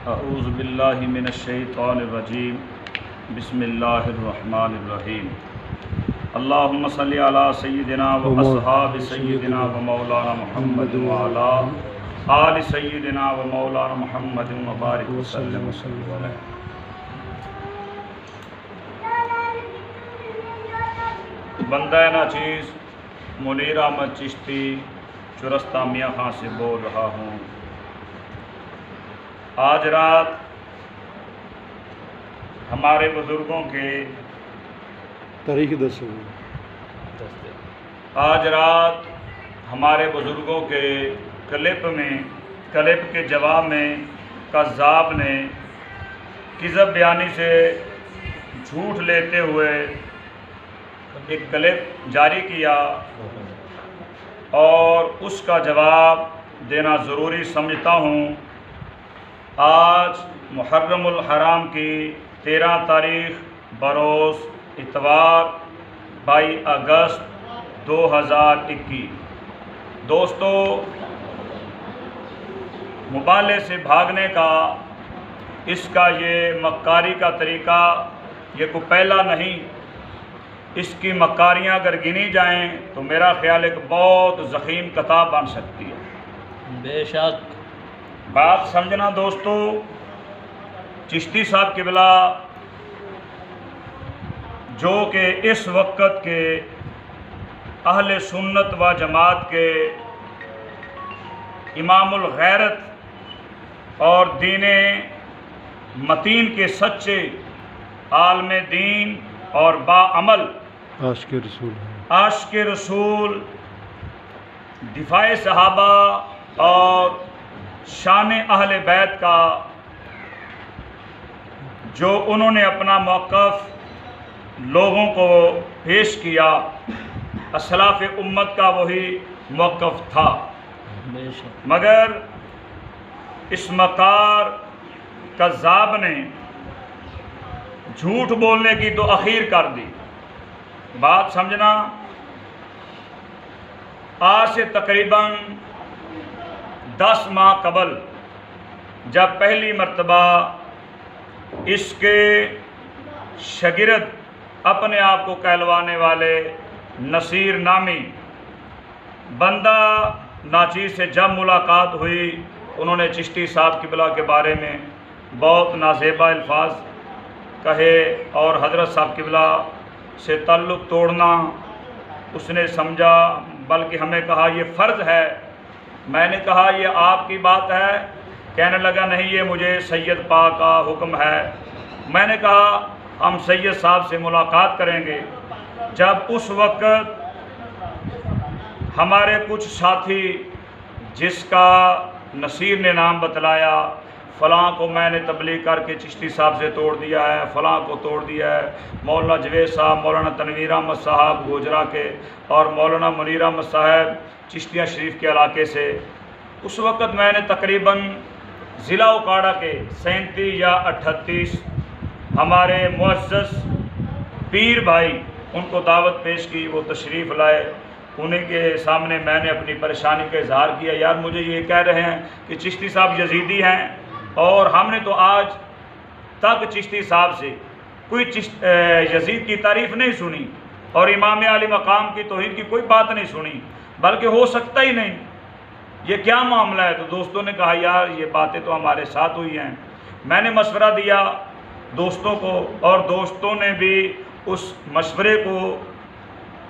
اعوذ باللہ من الشیطان الرجیم بسم اللہ الرحمن الرحیم اللہم صلی علی سیدنا و اصحاب سیدنا و مولانا محمد و علی آل سیدنا و مولانا محمد و بارک وسلم علیہ۔ بندہ ناچیز منیر احمد چشتی چرستہ میاں خان سے بول رہا ہوں۔ آج رات ہمارے بزرگوں کے تاریخ دس آج رات ہمارے بزرگوں کے کلپ کے جواب میں کذاب نے کذب بیانی سے جھوٹ لیتے ہوئے ایک کلپ جاری کیا اور اس کا جواب دینا ضروری سمجھتا ہوں۔ آج محرم الحرام کی 13 تاریخ بروز اتوار 22 اگست 2021۔ دوستو، مبالغے سے بھاگنے کا اس کا یہ مکاری کا طریقہ یہ کوئی پہلا نہیں۔ اس کی مکاریاں اگر گنی جائیں تو میرا خیال ایک بہت ضخیم کتاب بن سکتی ہے۔ بے شک بات سمجھنا دوستو، چشتی صاحب قبلہ جو کہ اس وقت کے اہل سنت و جماعت کے امام الغیرت اور دین متین کے سچے عالم دین اور باعمل عاشق رسول دفاع صحابہ اور شان اہل بیت کا جو انہوں نے اپنا موقف لوگوں کو پیش کیا، اسلاف امت کا وہی موقف تھا، مگر اس مکار کذاب نے جھوٹ بولنے کی تو اخیر کر دی۔ بات سمجھنا، آج سے تقریباً 10 ماہ قبل جب پہلی مرتبہ اس کے شاگرد اپنے آپ کو کہلوانے والے نصیر نامی بندہ ناچیز سے جب ملاقات ہوئی، انہوں نے چشتی صاحب قبلہ کے بارے میں بہت نازیبا الفاظ کہے اور حضرت صاحب قبلہ سے تعلق توڑنا اس نے سمجھا، بلکہ ہمیں کہا یہ فرض ہے۔ میں نے کہا یہ آپ کی بات ہے؟ کہنے لگا نہیں، یہ مجھے سید پاک کا حکم ہے۔ میں نے کہا ہم سید صاحب سے ملاقات کریں گے۔ جب اس وقت ہمارے کچھ ساتھی جس کا نصیر نے نام بتلایا، فلاں کو میں نے تبلیغ کر کے چشتی صاحب سے توڑ دیا ہے، فلاں کو توڑ دیا ہے، مولانا جوید صاحب، مولانا تنویر احمد صاحب گوجرا کے اور مولانا منیر احمد صاحب چشتیہ شریف کے علاقے سے۔ اس وقت میں نے تقریباً ضلع اکاڑا کے 37 یا 38 ہمارے معزز پیر بھائی ان کو دعوت پیش کی، وہ تشریف لائے۔ انہیں کے سامنے میں نے اپنی پریشانی کا اظہار کیا، یار مجھے یہ کہہ رہے ہیں کہ چشتی صاحب یزیدی ہیں، اور ہم نے تو آج تک چشتی صاحب سے کوئی یزید کی تعریف نہیں سنی اور امام علی مقام کی توہین کی کوئی بات نہیں سنی، بلکہ ہو سکتا ہی نہیں، یہ کیا معاملہ ہے؟ تو دوستوں نے کہا یار یہ باتیں تو ہمارے ساتھ ہوئی ہیں۔ میں نے مشورہ دیا دوستوں کو، اور دوستوں نے بھی اس مشورے کو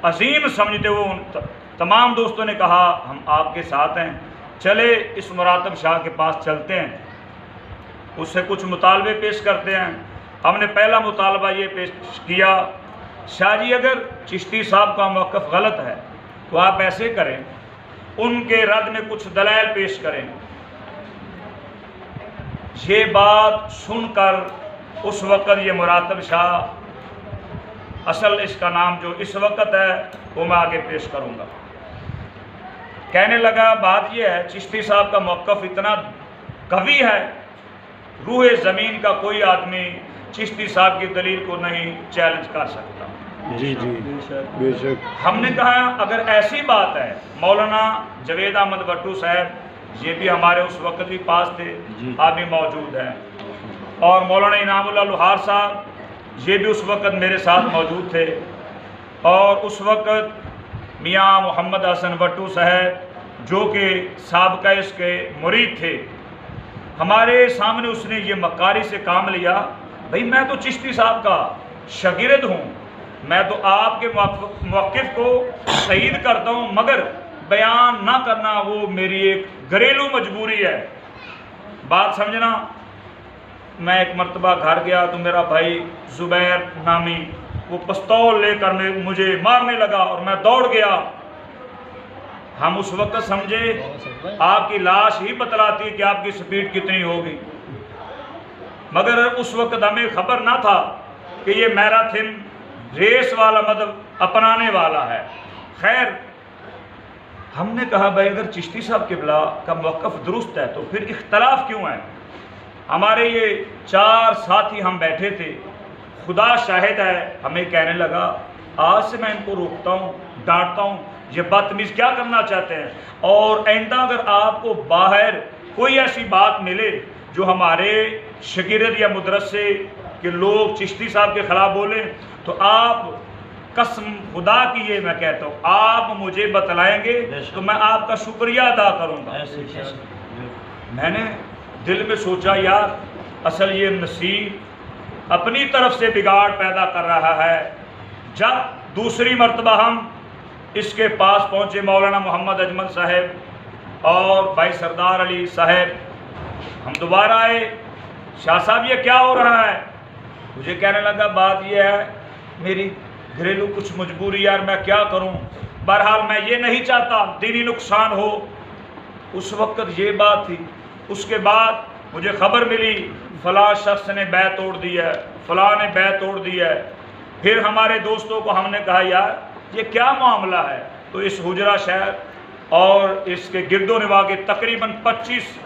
عظیم سمجھتے ہوئے تمام دوستوں نے کہا ہم آپ کے ساتھ ہیں، چلے اس مراتب شاہ کے پاس چلتے ہیں، اس سے کچھ مطالبے پیش کرتے ہیں۔ ہم نے پہلا مطالبہ یہ پیش کیا، شاہ جی اگر چشتی صاحب کا موقف غلط ہے تو آپ ایسے کریں، ان کے رد میں کچھ دلائل پیش کریں۔ یہ بات سن کر اس وقت یہ مراتب شاہ، اصل اس کا نام جو اس وقت ہے وہ میں آگے پیش کروں گا، کہنے لگا بات یہ ہے چشتی صاحب کا موقف اتنا قوی ہے، روح زمین کا کوئی آدمی چشتی صاحب کی دلیل کو نہیں چیلنج کر سکتا۔ جی جی بے شک۔ ہم نے کہا اگر ایسی بات ہے، مولانا جوید احمد بٹو صاحب یہ بھی ہمارے اس وقت بھی پاس تھے، آپ بھی موجود ہیں، اور مولانا انعام اللہ لوہار صاحب یہ بھی اس وقت میرے ساتھ موجود تھے، اور اس وقت میاں محمد حسن وٹو صاحب جو کہ سابقہ اس کے مرید تھے، ہمارے سامنے اس نے یہ مکاری سے کام لیا، بھئی میں تو چشتی صاحب کا شاگرد ہوں، میں تو آپ کے موقف کو تائید کرتا ہوں، مگر بیان نہ کرنا وہ میری ایک گھریلو مجبوری ہے، بات سمجھنا۔ میں ایک مرتبہ گھر گیا تو میرا بھائی زبیر نامی وہ پستول لے کر مجھے مارنے لگا اور میں دوڑ گیا۔ ہم اس وقت سمجھے آپ کی لاش ہی بتلاتی کہ آپ کی سپیڈ کتنی ہوگی، مگر اس وقت ہمیں خبر نہ تھا کہ یہ میراتھن ریس والا مطلب اپنانے والا ہے۔ خیر ہم نے کہا بھائی اگر چشتی صاحب قبلہ کا موقف درست ہے تو پھر اختلاف کیوں ہے؟ ہمارے یہ 4 ساتھی ہم بیٹھے تھے، خدا شاہد ہے ہمیں کہنے لگا آج سے میں ان کو روکتا ہوں، ڈانٹتا ہوں، یہ بدتمیز کیا کرنا چاہتے ہیں، اور آئندہ اگر آپ کو باہر کوئی ایسی بات ملے جو ہمارے شاگرد یا مدرسے کے لوگ چشتی صاحب کے خلاف بولیں تو آپ قسم خدا کی یہ میں کہتا ہوں آپ مجھے بتلائیں گے تو میں آپ کا شکریہ ادا کروں گا۔ میں نے دل میں سوچا یار اصل یہ نصیب اپنی طرف سے بگاڑ پیدا کر رہا ہے۔ جب دوسری مرتبہ ہم اس کے پاس پہنچے، مولانا محمد اجمل صاحب اور بھائی سردار علی صاحب، ہم دوبارہ آئے، شاہ صاحب یہ کیا ہو رہا ہے؟ مجھے کہنے لگا بات یہ ہے میری گھریلو کچھ مجبوری یار میں کیا کروں، بہرحال میں یہ نہیں چاہتا دینی نقصان ہو۔ اس وقت یہ بات تھی۔ اس کے بعد مجھے خبر ملی فلاں شخص نے بیعت توڑ دی ہے، فلاں نے بیعت توڑ دی ہے۔ پھر ہمارے دوستوں کو ہم نے کہا یار یہ کیا معاملہ ہے؟ تو اس حجرہ شہر اور اس کے گرد و نواح کے تقریباً 25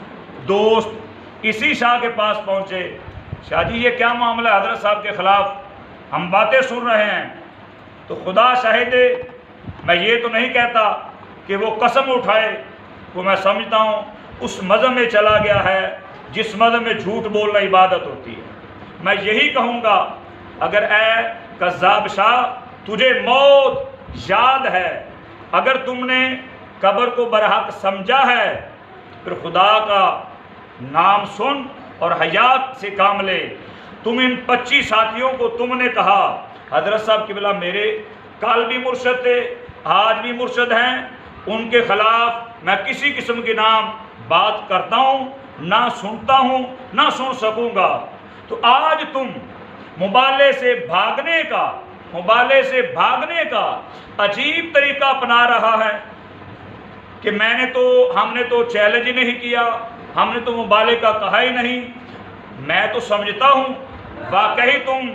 دوست اسی شاہ کے پاس پہنچے، شاہ جی یہ کیا معاملہ ہے حضرت صاحب کے خلاف، ہم باتیں سن رہے ہیں۔ تو خدا شاہد میں یہ تو نہیں کہتا کہ وہ قسم اٹھائے، وہ میں سمجھتا ہوں اس مذہب میں چلا گیا ہے جس مذہب میں جھوٹ بولنا عبادت ہوتی ہے۔ میں یہی کہوں گا اگر اے کذاب شاہ تجھے موت یاد ہے، اگر تم نے قبر کو برحق سمجھا ہے پھر خدا کا نام سن اور حیات سے کام لے۔ تم ان 25 ساتھیوں کو تم نے کہا حضرت صاحب قبلہ میرے کل بھی مرشد تھے، آج بھی مرشد ہیں، ان کے خلاف میں کسی قسم کے نام بات کرتا ہوں نہ سنتا ہوں نہ سن سکوں گا۔ تو آج تم مبالغے سے بھاگنے کا عجیب طریقہ اپنا رہا ہے کہ ہم نے تو چیلنج نہیں کیا، ہم نے تو مبالغے کا کہا ہی نہیں۔ میں تو سمجھتا ہوں واقعی تم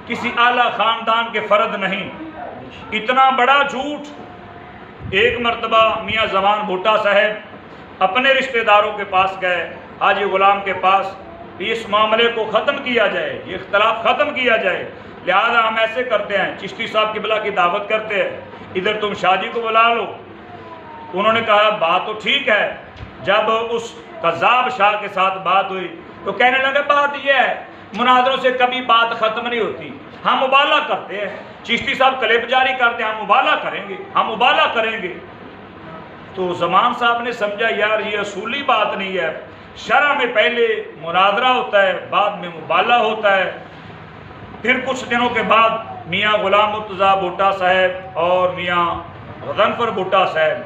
کسی اعلیٰ خاندان کے فرد نہیں، اتنا بڑا جھوٹ۔ ایک مرتبہ میاں زمان بھٹا صاحب اپنے رشتہ داروں کے پاس گئے، حاجی غلام کے پاس، اس معاملے کو ختم کیا جائے، یہ اختلاف ختم کیا جائے، لہذا ہم ایسے کرتے ہیں چشتی صاحب قبلہ کی دعوت کرتے ہیں، ادھر تم شاہ جی کو بلا لو۔ انہوں نے کہا بات تو ٹھیک ہے۔ جب اس قذاب شاہ کے ساتھ بات ہوئی تو کہنے لگے بات یہ ہے مناظروں سے کبھی بات ختم نہیں ہوتی، ہم مبالغہ کرتے ہیں، چشتی صاحب کلپ جاری کرتے ہیں، ہم مبالغہ کریں گے۔ تو زمان صاحب نے سمجھا یار یہ اصولی بات نہیں ہے، شرع میں پہلے مناظرہ ہوتا ہے بعد میں مبالغہ ہوتا ہے۔ پھر کچھ دنوں کے بعد میاں غلام مرتضیٰ بھٹا صاحب اور میاں غضنفر بھٹا صاحب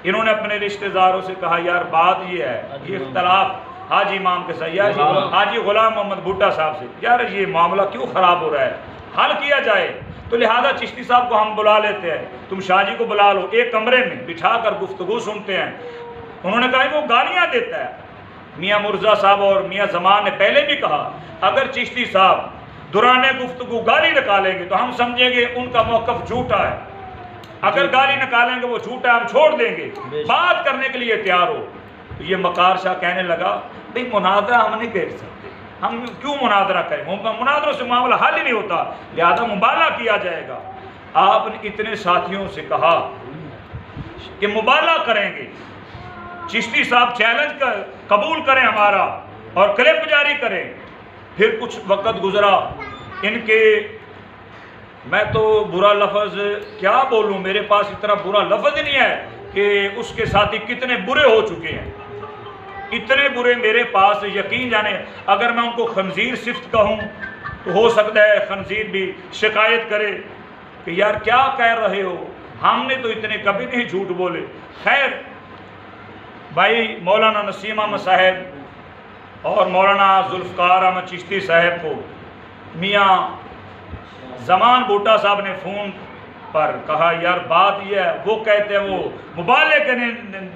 انہوں نے اپنے رشتہ داروں سے کہا یار بات یہ ہے، یہ اختلاف حاجی امام کے ساتھ، حاجی غلام محمد بھٹا صاحب سے، یار یہ معاملہ کیوں خراب ہو رہا ہے، حل کیا جائے۔ تو لہذا چشتی صاحب کو ہم بلا لیتے ہیں، تم شاہ جی کو بلا لو، ایک کمرے میں بٹھا کر گفتگو سنتے ہیں۔ انہوں نے کہا وہ گالیاں دیتا ہے۔ میاں مرزا صاحب اور میاں زمان نے پہلے بھی کہا اگر چشتی صاحب دوران گفتگو گالی نکالیں گے تو ہم سمجھیں گے ان کا موقف جھوٹا ہے، اگر گالی نکالیں گے وہ جھوٹا ہے ہم چھوڑ دیں گے، بات کرنے کے لیے تیار ہو۔ تو یہ مکار شاہ کہنے لگا بھئی مناظرہ ہم نہیں کر سکتے، ہم کیوں مناظرہ کریں، مناظروں سے معاملہ حل ہی نہیں ہوتا، لہذا مبالغہ کیا جائے گا۔ آپ نے اتنے ساتھیوں سے کہا کہ مبالغہ کریں گے، چشتی صاحب چیلنج قبول کریں ہمارا اور کلپ جاری کریں۔ پھر کچھ وقت گزرا، ان کے میں تو برا لفظ کیا بولوں، میرے پاس اتنا برا لفظ نہیں ہے کہ اس کے ساتھی کتنے برے ہو چکے ہیں، اتنے برے میرے پاس، یقین جانے اگر میں ان کو خنزیر صفت کہوں تو ہو سکتا ہے خنزیر بھی شکایت کرے کہ یار کیا کہہ رہے ہو، ہم نے تو اتنے کبھی نہیں جھوٹ بولے۔ خیر بھائی مولانا نسیم احمد صاحب اور مولانا ذوالفقار احمد چشتی صاحب کو میاں زمان بھٹا صاحب نے فون پر کہا یار بات یہ ہے، وہ کہتے ہیں وہ مبالغے کے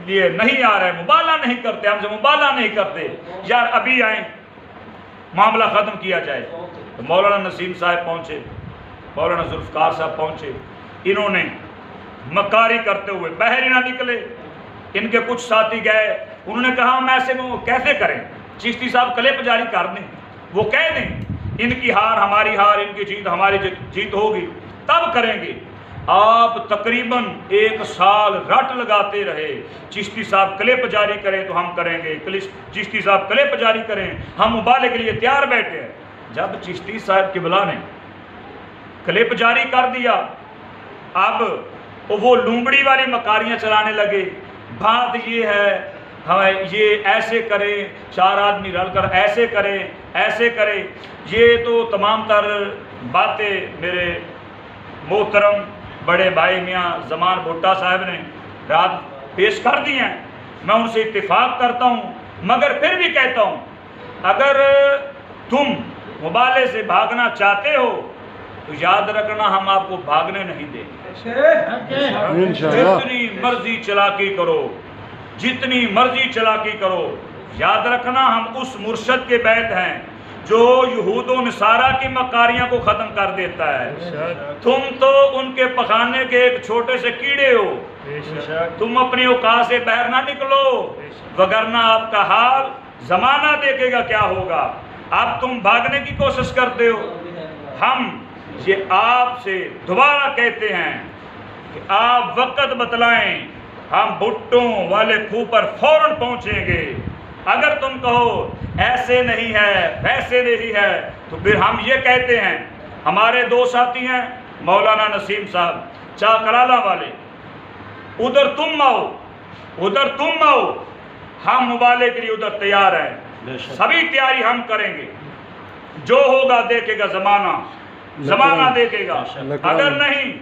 لیے نہیں آ رہے، مبالغہ نہیں کرتے، ہم سے مبالغہ نہیں کرتے، یار ابھی آئیں معاملہ ختم کیا جائے۔ تو مولانا نسیم صاحب پہنچے، مولانا ذوالفقار صاحب پہنچے، انہوں نے مکاری کرتے ہوئے باہر ہی نہ نکلے۔ ان کے کچھ ساتھی گئے، انہوں نے کہا ہم ایسے میں کیسے کریں، چشتی صاحب کلپ جاری کر دیں، وہ کہہ دیں ان کی ہار ہماری ہار، ان کی جیت ہماری جیت ہوگی تب کریں گے۔ آپ تقریباً 1 سال رٹ لگاتے رہے، چشتی صاحب کلپ جاری کریں تو ہم کریں گے، چشتی صاحب کلپ جاری کریں، ہم مبالغے کے لیے تیار بیٹھے ہیں۔ جب چشتی صاحب قبلہ نے کلپ جاری کر دیا، اب وہ لومڑی والی مکاریاں چلانے لگے، بات یہ ہے یہ ایسے کریں، 4 آدمی رل کر ایسے کریں ایسے کریں، یہ تو تمام تر باتیں میرے محترم بڑے بھائی میاں زمان بھٹا صاحب نے رات پیش کر دی ہیں، میں ان سے اتفاق کرتا ہوں، مگر پھر بھی کہتا ہوں اگر تم مبالغے سے بھاگنا چاہتے ہو تو یاد رکھنا ہم آپ کو بھاگنے نہیں دیں گے، جتنی مرضی چلاکی کرو، جتنی مرضی چلاکی کرو، یاد رکھنا ہم اس مرشد کے بیت ہیں جو یہود و نصارہ کی مکاریاں کو ختم کر دیتا ہے۔ تم تو ان کے پخانے کے ایک چھوٹے سے کیڑے ہو، تم اپنی اوقات سے باہر نہ نکلو وگرنہ آپ کا حال زمانہ دیکھے گا کیا ہوگا۔ اب تم بھاگنے کی کوشش کرتے ہو، ہم یہ آپ سے دوبارہ کہتے ہیں کہ آپ وقت بتلائیں، ہم بھٹوں والے کھو پر فوراً پہنچیں گے۔ اگر تم کہو ایسے نہیں ہے ویسے نہیں ہے تو پھر ہم یہ کہتے ہیں، ہمارے 2 ساتھی ہیں مولانا نسیم صاحب چاکلالہ والے، ادھر تم آؤ ادھر تم آؤ، ہم مبالغے کے لیے ادھر تیار ہیں، سبھی تیاری ہم کریں گے، جو ہوگا دیکھے گا زمانہ دیکھے گا، اگر نہیں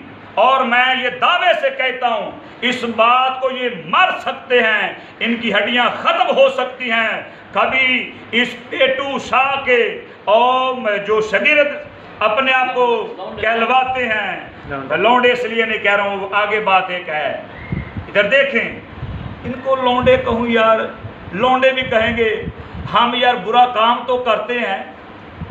اور میں یہ دعوے سے کہتا ہوں اس بات کو یہ مر سکتے ہیں، ان کی ہڈیاں ختم ہو سکتی ہیں، کبھی اس پیٹو شاہ کے اور جو شگیرت اپنے آپ کو کہلواتے ہیں، لونڈے اس لیے نہیں کہہ رہا ہوں، آگے بات ایک ہے، ادھر دیکھیں ان کو لونڈے کہوں یار، لونڈے بھی کہیں گے ہم یار برا کام تو کرتے ہیں،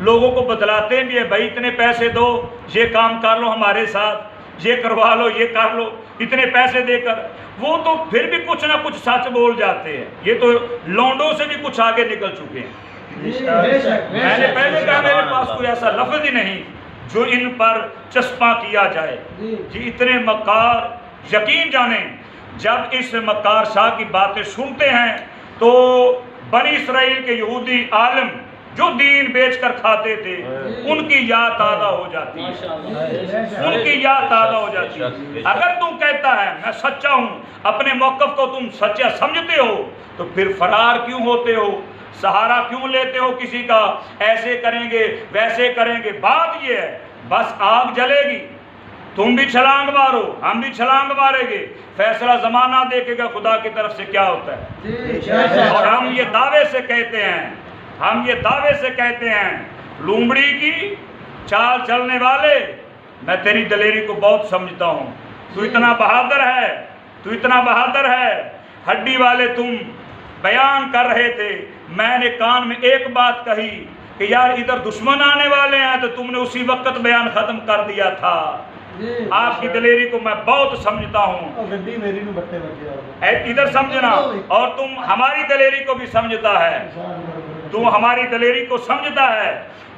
لوگوں کو بتلاتے بھی ہیں بھائی اتنے پیسے دو، یہ کام کر لو ہمارے ساتھ، یہ کروا لو یہ کر لو، اتنے پیسے دے کر، وہ تو پھر بھی کچھ نہ کچھ سچ بول جاتے ہیں، یہ تو لونڈوں سے بھی کچھ آگے نکل چکے ہیں۔ میں نے پہلے کہا میرے پاس کوئی ایسا لفظ ہی نہیں جو ان پر چسپاں کیا جائے، یہ اتنے مکار، یقین جانیں جب اس مکار شاہ کی باتیں سنتے ہیں تو بنی اسرائیل کے یہودی عالم جو دین بیچ کر کھاتے تھے ان کی یاد تازہ ہو جاتی ہے، ان کی یاد تازہ ہو جاتی ہے۔ اگر تم کہتا ہے میں سچا ہوں، اپنے موقف کو تم سچا سمجھتے ہو تو پھر فرار کیوں ہوتے ہو، سہارا کیوں لیتے ہو کسی کا، ایسے کریں گے ویسے کریں گے۔ بات یہ ہے بس آگ جلے گی، تم بھی چھلانگ مارو ہم بھی چھلانگ ماریں گے، فیصلہ زمانہ دیکھے گا خدا کی طرف سے کیا ہوتا ہے۔ اور ہم یہ دعوے سے کہتے ہیں لومڑی کی چال چلنے والے، میں تیری دلیری کو بہت سمجھتا ہوں، تو اتنا بہادر ہے، ہڈی والے تم بیان کر رہے تھے، میں نے کان میں ایک بات کہی کہ یار ادھر دشمن آنے والے ہیں تو تم نے اسی وقت بیان ختم کر دیا تھا۔ آپ کی دلیری کو میں بہت سمجھتا ہوں، ادھر سمجھنا، اور تم ہماری دلیری کو بھی سمجھتا ہے، تو ہماری دلیری کو سمجھتا ہے۔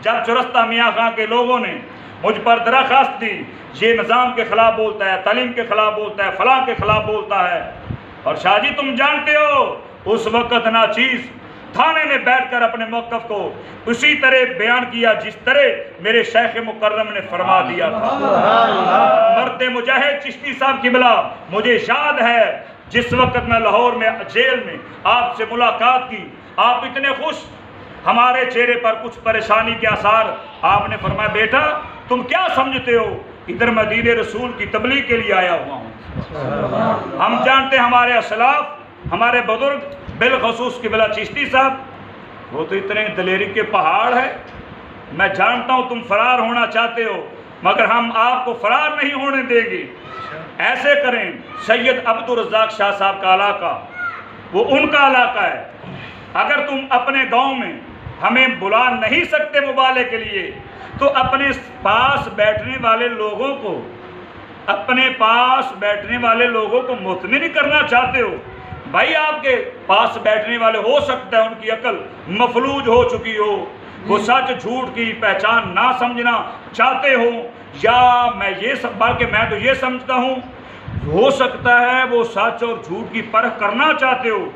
جب چرستہ میاں خان کے لوگوں نے مجھ پر درخواست دی، یہ نظام کے خلاف بولتا ہے، تعلیم کے خلاف بولتا ہے، فلاں کے خلاف بولتا ہے، اور شاہ جی تم جانتے ہو اس وقت ناچیز تھانے میں بیٹھ کر اپنے موقف کو اسی طرح بیان کیا جس طرح میرے شیخ مکرم نے فرما دیا تھا۔ مرد مجاہد چشتی صاحب قبلہ، مجھے یاد ہے جس وقت میں لاہور میں جیل میں آپ سے ملاقات کی، آپ اتنے خوش، ہمارے چہرے پر کچھ پریشانی کے آثار، آپ نے فرمایا بیٹا تم کیا سمجھتے ہو، ادھر میں دین رسول کی تبلیغ کے لیے آیا ہوا ہوں۔ ہم جانتے ہیں ہمارے اسلاف، ہمارے بزرگ بالخصوص قبلہ چشتی صاحب، وہ تو اتنے دلیری کے پہاڑ ہے، میں جانتا ہوں تم فرار ہونا چاہتے ہو مگر ہم آپ کو فرار نہیں ہونے دیں گے۔ ایسے کریں، سید عبدالرزاق شاہ صاحب کا علاقہ وہ ان کا علاقہ ہے، اگر تم اپنے گاؤں میں ہمیں بلا نہیں سکتے مبالے کے لیے تو اپنے پاس بیٹھنے والے لوگوں کو، اپنے پاس بیٹھنے والے لوگوں کو مطمئن کرنا چاہتے ہو، بھائی آپ کے پاس بیٹھنے والے ہو سکتا ہے ان کی عقل مفلوج ہو چکی ہو، وہ سچ جھوٹ کی پہچان نہ سمجھنا چاہتے ہو، یا میں یہ بلکہ میں تو یہ سمجھتا ہوں ہو سکتا ہے وہ سچ اور جھوٹ کی پرکھ کرنا چاہتے ہو،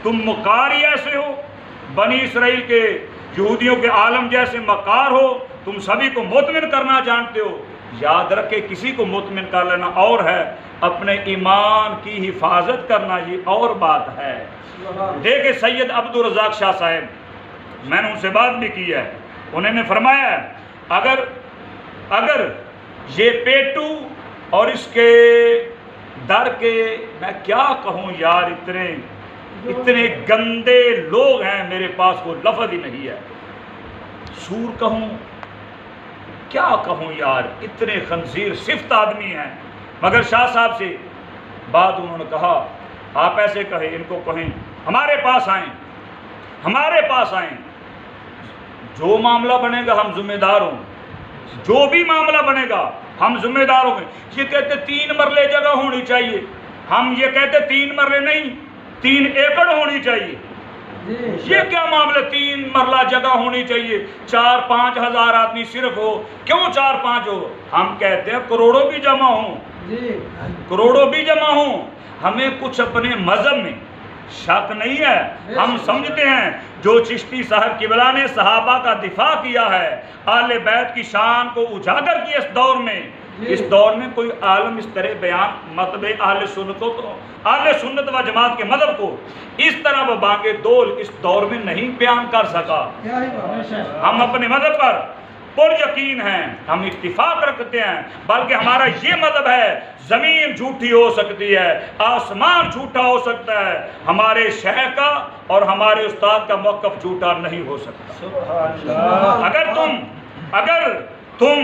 تم مکار ہی ایسے ہو، بنی اسرائیل کے یہودیوں کے عالم جیسے مکار ہو، تم سبھی کو مطمئن کرنا جانتے ہو۔ یاد رکھے کسی کو مطمئن کر لینا اور ہے، اپنے ایمان کی حفاظت کرنا یہ اور بات ہے۔ دیکھیں سید عبدالرزاق شاہ صاحب، میں نے ان سے بات بھی کی ہے، انہوں نے فرمایا اگر یہ پیٹو اور اس کے در کے، میں کیا کہوں یار، اتنے گندے لوگ ہیں، میرے پاس کوئی لفظ ہی نہیں ہے، سور کہوں کیا کہوں یار، اتنے خنزیر صفت آدمی ہیں۔ مگر شاہ صاحب سے بات انہوں نے کہا آپ ایسے کہیں، ان کو کہیں ہمارے پاس آئیں، جو معاملہ بنے گا ہم ذمہ دار ہوں، جو بھی معاملہ بنے گا ہم ذمہ دار ہوں گے۔ یہ کہتے 3 مرلے جگہ ہونی چاہیے، ہم یہ کہتے 3 مرلے نہیں 3 ایکڑ ہونی چاہیے۔ یہ کیا معاملہ 3 مرلہ جگہ ہونی چاہیے، 4-5 ہزار آدمی صرف ہو، کیوں 4-5 ہو؟ ہم کہتے ہیں کروڑوں بھی جمع ہوں، ہمیں کچھ اپنے مذہب میں شک نہیں ہے، ہم سمجھتے ہیں جو چشتی صاحب قبلہ نے صحابہ کا دفاع کیا ہے، اہل بیت کی شان کو اجاگر کی اس دور میں کوئی عالم اس طرح بیان مطلب اہل سنت و جماعت کے مذہب کو اس طرح وہ بانگے دول اس دور میں نہیں بیان کر سکا۔ ہم اپنے مذہب پر پر یقین ہیں، ہم اتفاق رکھتے ہیں، بلکہ ہمارا یہ مذہب ہے زمین جھوٹی ہو سکتی ہے، آسمان جھوٹا ہو سکتا ہے، ہمارے شیخ کا اور ہمارے استاد کا موقف جھوٹا نہیں ہو سکتا۔ اگر تم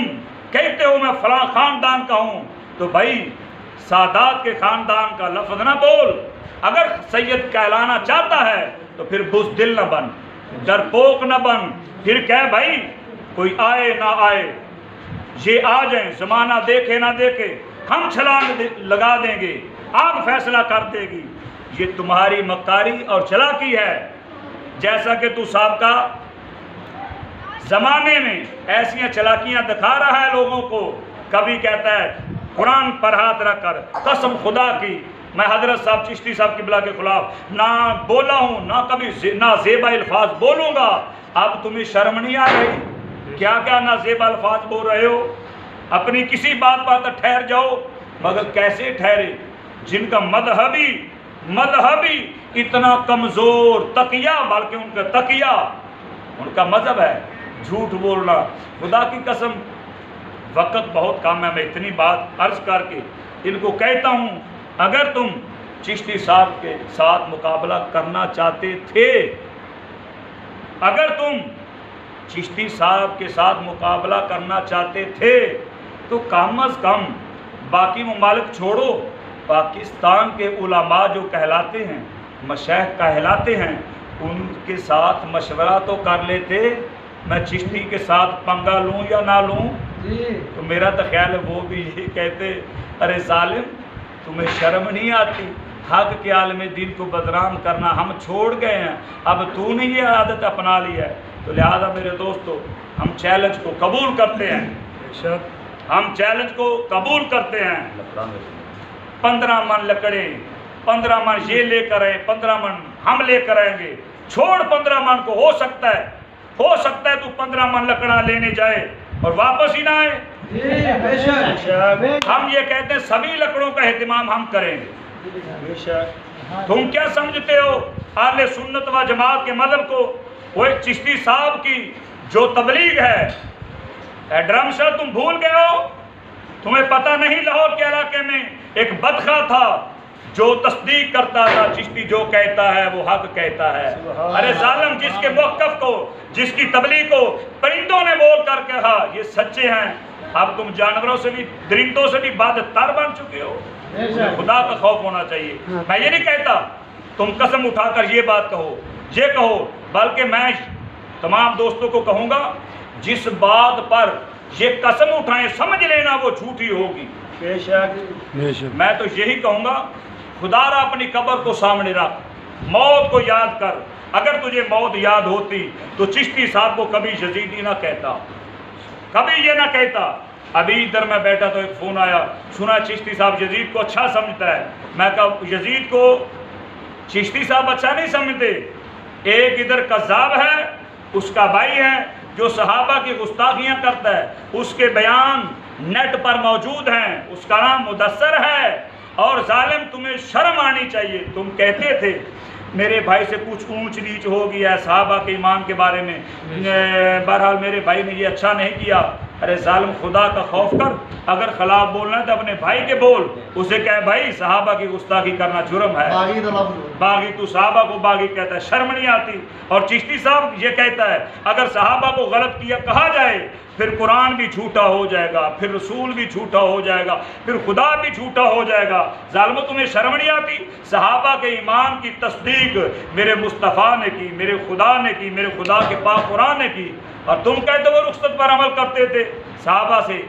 کہتے ہو میں فلاں خاندان کا ہوں تو بھائی سادات کے خاندان کا لفظ نہ بول، اگر سید کہلانا چاہتا ہے تو پھر بزدل نہ بن، ڈرپوک نہ بن، پھر کہہ بھائی کوئی آئے نہ آئے، یہ آ جائیں، زمانہ دیکھے نہ دیکھے، ہم چھلانگ لگا دیں گے، آپ فیصلہ کر دے گی۔ یہ تمہاری مکاری اور چلاکی ہے، جیسا کہ تو سابقہ زمانے میں ایسیاں چلاکیاں دکھا رہا ہے لوگوں کو، کبھی کہتا ہے قرآن پر ہاتھ رکھ کر قسم خدا کی میں حضرت صاحب چشتی صاحب قبلہ کے خلاف نہ بولا ہوں، نہ کبھی نہ زیبا الفاظ بولوں گا۔ اب تمہیں شرم نہیں آ رہی؟ کیا نہ زیبا الفاظ بول رہے ہو؟ اپنی کسی بات پر ٹھہر جاؤ، مگر کیسے ٹھہرے جن کا مذہبی اتنا کمزور تقیہ، بلکہ ان کا تقیہ ان کا مذہب ہے جھوٹ بولنا۔ خدا کی قسم وقت بہت کم ہے، میں اتنی بات عرض کر کے ان کو کہتا ہوں، اگر تم چشتی صاحب کے ساتھ مقابلہ کرنا چاہتے تھے، اگر تم چشتی صاحب کے ساتھ مقابلہ کرنا چاہتے تھے تو کم از کم باقی ممالک چھوڑو، پاکستان کے علماء جو کہلاتے ہیں، مشائخ کہلاتے ہیں، ان کے ساتھ مشورہ تو کر لیتے، میں چشتی کے ساتھ پنگا لوں یا نہ لوں؟ تو میرا تو خیال ہے وہ بھی یہی کہتے، ارے ظالم تمہیں شرم نہیں آتی حق کے عالم دین کو بدنام کرنا؟ ہم چھوڑ گئے ہیں، اب تو نے یہ عادت اپنا لی ہے۔ تو لہذا میرے دوستو، ہم چیلنج کو قبول کرتے ہیں، ہم چیلنج کو قبول کرتے ہیں۔ 15 من لکڑیں، 15 من یہ لے کر آئے، 15 من ہم لے کر آئیں گے، چھوڑ 15 من کو، ہو سکتا ہے تو 15 من لکڑا لینے جائے اور واپس ہی نہ آئے۔ ہم یہ کہتے ہیں سبھی لکڑوں کا اہتمام ہم کریں گے۔ تم کیا سمجھتے ہو اہل سنت و جماعت کے مذہب کو؟ وہ چشتی صاحب کی جو تبلیغ ہے، ڈرم شاہ تم بھول گئے ہو؟ تمہیں پتہ نہیں لاہور کے علاقے میں ایک بدخواہ تھا جو تصدیق کرتا تھا چشتی جو کہتا ہے وہ حق کہتا ہے۔ ارے ظالم، جس کے موقف کو، جس کی تبلیغ کو پرندوں نے بول کر کہا یہ سچے ہیں، اب تم جانوروں سے بھی، درندوں سے بھی بدتر بن چکے ہو۔ خدا کا خوف ہونا چاہیے۔ میں یہ نہیں کہتا تم قسم اٹھا کر یہ بات کہو، یہ کہو، بلکہ میں تمام دوستوں کو کہوں گا جس بات پر یہ قسم اٹھائیں سمجھ لینا وہ جھوٹی ہوگی۔ بے شک میں تو یہی کہوں گا، خدا را اپنی قبر کو سامنے رکھ، موت کو یاد کر۔ اگر تجھے موت یاد ہوتی تو چشتی صاحب کو کبھی یزیدی نہ کہتا، کبھی یہ نہ کہتا۔ ابھی ادھر میں بیٹھا تو ایک فون آیا، سنا چشتی صاحب یزید کو اچھا سمجھتا ہے۔ میں کہا یزید کو چشتی صاحب اچھا نہیں سمجھتے، ایک ادھر کذاب ہے، اس کا بھائی ہے جو صحابہ کی گستاخیاں کرتا ہے، اس کے بیان نیٹ پر موجود ہیں، اس کا نام مدثر ہے۔ اور ظالم تمہیں شرم آنی چاہیے، تم کہتے تھے میرے بھائی سے کچھ اونچ نیچ ہو گیا ہے صحابہ کے ایمان کے بارے میں، بہرحال میرے بھائی نے یہ اچھا نہیں کیا۔ ارے ظالم خدا کا خوف کر، اگر خلاف بولنا ہے تو اپنے بھائی کے بول، اسے کہے بھائی صحابہ کی گستاخی کرنا جرم ہے۔ باغی تو صحابہ کو باغی کہتا ہے، شرم نہیں آتی؟ اور چشتی صاحب یہ کہتا ہے اگر صحابہ کو غلط کیا کہا جائے پھر قرآن بھی جھوٹا ہو جائے گا، پھر رسول بھی جھوٹا ہو جائے گا، پھر خدا بھی جھوٹا ہو جائے گا۔ ظالمو تمہیں شرم نہیں آتی؟ صحابہ کے ایمان کی تصدیق میرے مصطفیٰ نے کی، میرے خدا نے کی، میرے خدا کے پاک قرآن نے کی، اور تم کہتے وہ رخصت پر عمل کرتے تھے۔ صحابہ سے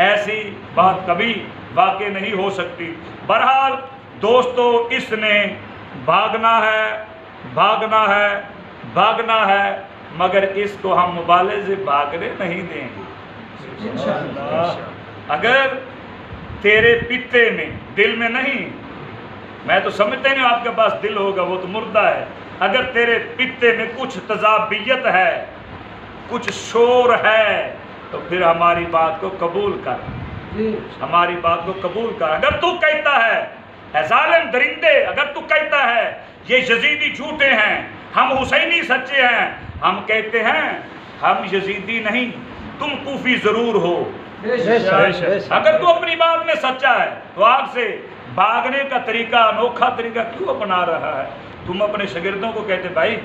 ایسی بات کبھی واقع نہیں ہو سکتی۔ بہرحال دوستو، اس نے بھاگنا ہے، بھاگنا ہے، بھاگنا ہے، مگر اس کو ہم مبالغے سے بھاگنے نہیں دیں گے۔ اگر تیرے پتے میں، دل میں نہیں، میں تو سمجھتے نہیں آپ کے پاس دل ہوگا، وہ تو مردہ ہے، اگر تیرے پتے میں کچھ تذابیت ہے، کچھ شور ہے، تو پھر ہماری بات کو قبول کر، ہماری بات کو قبول کر۔ اگر تو کہتا ہے اے ظالم درندے، اگر تو کہتا ہے یہ یزیدی جھوٹے ہیں، ہم حسینی سچے ہیں، ہم کہتے ہیں ہم یزیدی نہیں، تم کوفی ضرور ہو۔ اگر تو اپنی بات میں سچا ہے تو آگ سے بھاگنے کا طریقہ، انوکھا طریقہ کیوں اپنا رہا ہے؟ تم اپنے شاگردوں کو کہتے بھائی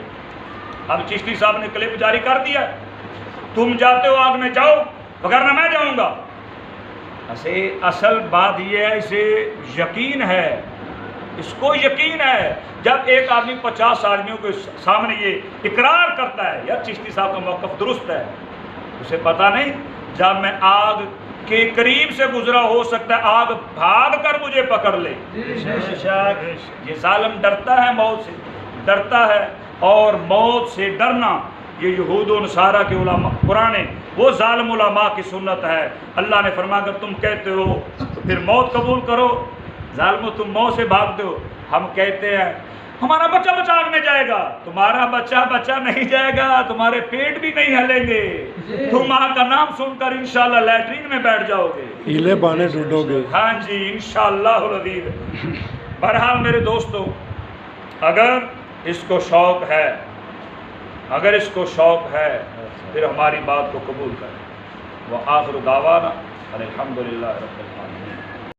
اب چشتی صاحب نے کلپ جاری کر دیا، تم جاتے ہو آگ میں جاؤ، وگرنہ میں جاؤں گا۔ اصل بات یہ ہے، اسے یقین ہے، اس کو یقین ہے۔ جب ایک آدمی 50 آدمیوں کے سامنے یہ اقرار کرتا ہے یار چشتی صاحب کا موقف درست ہے، اسے پتہ نہیں جب میں آگ کے قریب سے گزرا ہو سکتا ہے آگ بھاگ کر مجھے پکڑ لے۔ یہ ظالم ڈرتا ہے، موت سے ڈرتا ہے، اور موت سے ڈرنا یہ یہود و نصارہ کے علماء، پرانے وہ ظالم علماء کی سنت ہے۔ اللہ نے فرمایا اگر تم کہتے ہو تو پھر موت قبول کرو، ظالمو تم موت سے بھاگتے ہو۔ ہم کہتے ہیں ہمارا بچہ بچہ آگ میں جائے گا، تمہارا بچہ نہیں جائے گا، تمہارے پیٹ بھی نہیں ہلیں گے، تم آگ کا نام سن کر انشاءاللہ لیٹرین میں بیٹھ جاؤ گے، ہیلے بانے ڈھونڈو گے۔ ہاں جی انشاءاللہ العزیز۔ بہرحال میرے دوستو، اگر اس کو شوق ہے، اگر اس کو شوق ہے پھر ہماری بات کو قبول کریں۔ وآخر دعوانا الحمدللہ رب العالمین۔